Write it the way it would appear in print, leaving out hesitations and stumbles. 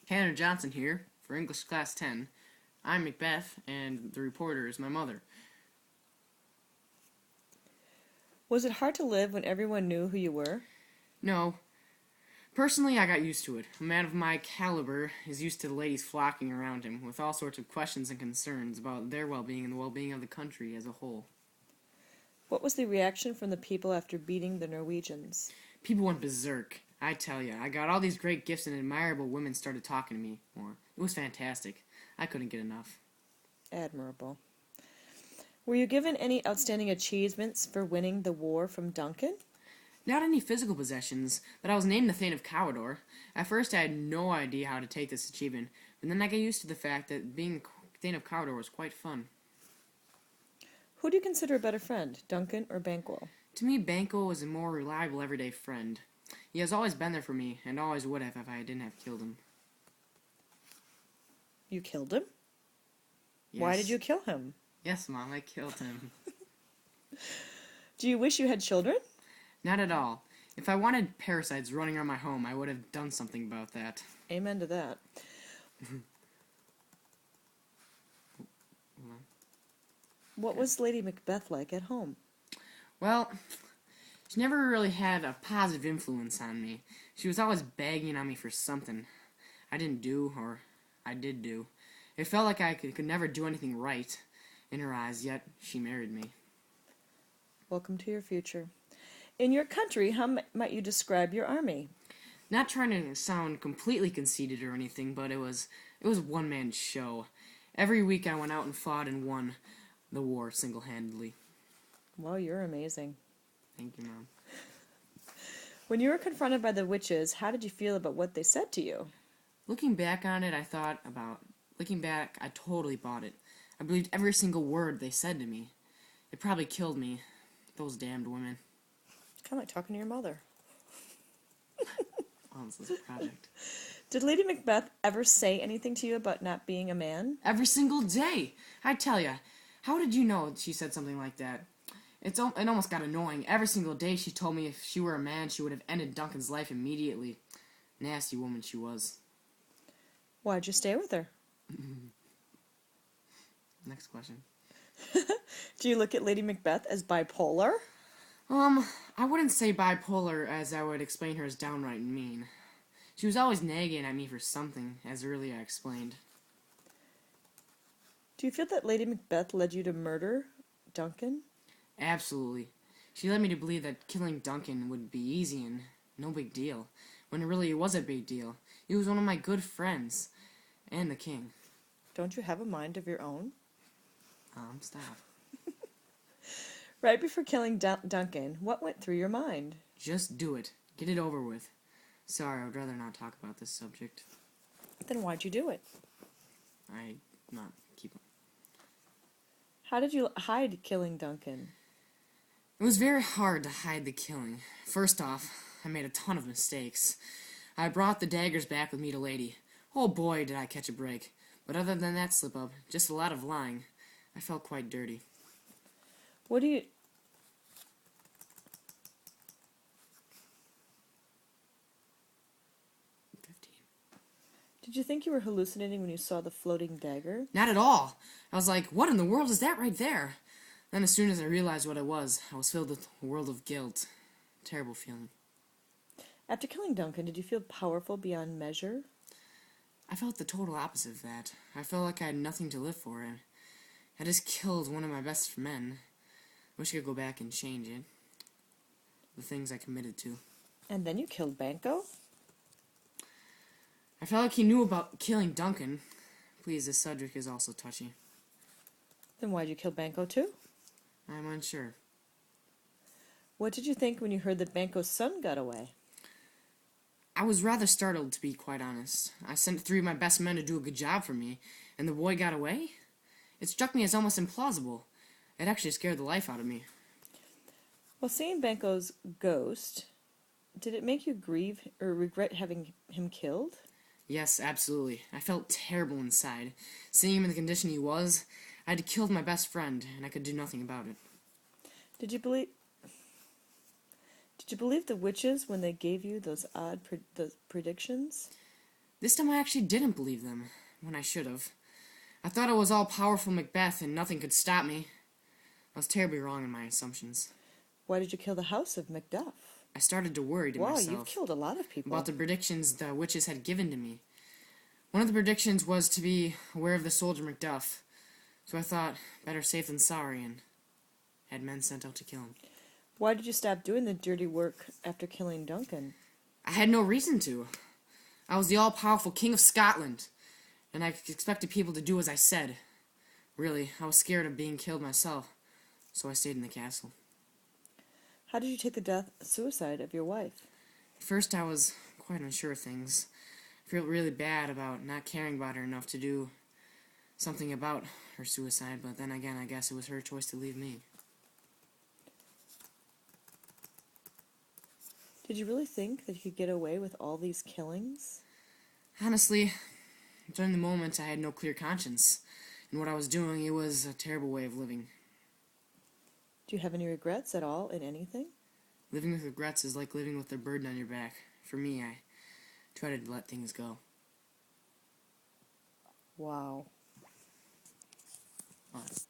Tanner Johnson here for English Class 10. I'm Macbeth, and the reporter is my mother. Was it hard to live when everyone knew who you were? No. Personally, I got used to it. A man of my caliber is used to the ladies flocking around him with all sorts of questions and concerns about their well-being and the well-being of the country as a whole. What was the reaction from the people after beating the Norwegians? People went berserk. I tell ya, I got all these great gifts and admirable women started talking to me more. It was fantastic. I couldn't get enough. Admirable. Were you given any outstanding achievements for winning the war from Duncan? Not any physical possessions, but I was named the Thane of Cawdor. At first I had no idea how to take this achievement, but then I got used to the fact that being Thane of Cawdor was quite fun. Who do you consider a better friend, Duncan or Banquo? To me, Banquo is a more reliable everyday friend. He has always been there for me, and always would have if I didn't have killed him. You killed him? Yes. Why did you kill him? Yes, Mom, I killed him. Do you wish you had children? Not at all. If I wanted parasites running around my home, I would have done something about that. Amen to that. What was Lady Macbeth like at home? Well, she never really had a positive influence on me. She was always begging on me for something I didn't do, or I did do. It felt like I could never do anything right in her eyes, yet she married me. Welcome to your future. In your country, how might you describe your army? Not trying to sound completely conceited or anything, but it was a one-man show. Every week I went out and fought and won the war single-handedly. Well, you're amazing. Thank you, Mom. When you were confronted by the witches, how did you feel about what they said to you? Looking back on it, I totally bought it. I believed every single word they said to me. It probably killed me. Those damned women. Kind of like talking to your mother. Oh, this is a project. Did Lady Macbeth ever say anything to you about not being a man? Every single day! I tell ya, how did you know she said something like that? It almost got annoying. Every single day she told me if she were a man, she would have ended Duncan's life immediately. Nasty woman she was. Why'd you stay with her? Next question. Do you look at Lady Macbeth as bipolar? I wouldn't say bipolar, as I would explain her as downright mean. She was always nagging at me for something, as earlier I explained. Do you feel that Lady Macbeth led you to murder Duncan? Absolutely. She led me to believe that killing Duncan would be easy and no big deal, when it really was a big deal. He was one of my good friends, and the king. Don't you have a mind of your own? Stop. Right before killing Duncan, what went through your mind? Just do it. Get it over with. Sorry, I would rather not talk about this subject. Then why'd you do it? I not keep on. How did you hide killing Duncan? It was very hard to hide the killing. First off, I made a ton of mistakes. I brought the daggers back with me to Lady. Oh boy, did I catch a break. But other than that slip-up, just a lot of lying. I felt quite dirty. What do you... Did you think you were hallucinating when you saw the floating dagger? Not at all. I was like, what in the world is that right there? Then as soon as I realized what it was, I was filled with a world of guilt. Terrible feeling. After killing Duncan, did you feel powerful beyond measure? I felt the total opposite of that. I felt like I had nothing to live for. I just killed one of my best men. Wish I could go back and change it. The things I committed to. And then you killed Banquo? I felt like he knew about killing Duncan. Please, this subject is also touchy. Then why'd you kill Banquo too? I'm unsure. What did you think when you heard that Banquo's son got away? I was rather startled, to be quite honest. I sent 3 of my best men to do a good job for me, and the boy got away? It struck me as almost implausible. It actually scared the life out of me. Well, seeing Banquo's ghost, did it make you grieve or regret having him killed? Yes, absolutely. I felt terrible inside. Seeing him in the condition he was, I had killed my best friend, and I could do nothing about it. Did you believe the witches when they gave you those odd predictions? This time I actually didn't believe them, when I should have. I thought I was all-powerful Macbeth and nothing could stop me. I was terribly wrong in my assumptions. Why did you kill the house of Macduff? I started to worry to Wow, myself you've killed a lot of people. about the predictions the witches had given to me. One of the predictions was to be aware of the soldier Macduff, so I thought, better safe than sorry, and had men sent out to kill him. Why did you stop doing the dirty work after killing Duncan? I had no reason to. I was the all-powerful King of Scotland, and I expected people to do as I said. Really, I was scared of being killed myself, so I stayed in the castle. How did you take the suicide of your wife? At first I was quite unsure of things. I felt really bad about not caring about her enough to do something about her suicide, but then again, I guess it was her choice to leave me. Did you really think that you could get away with all these killings? Honestly, during the moment I had no clear conscience, and what I was doing, it was a terrible way of living. Do you have any regrets at all in anything? Living with regrets is like living with a burden on your back. For me, I try to let things go. Wow. What?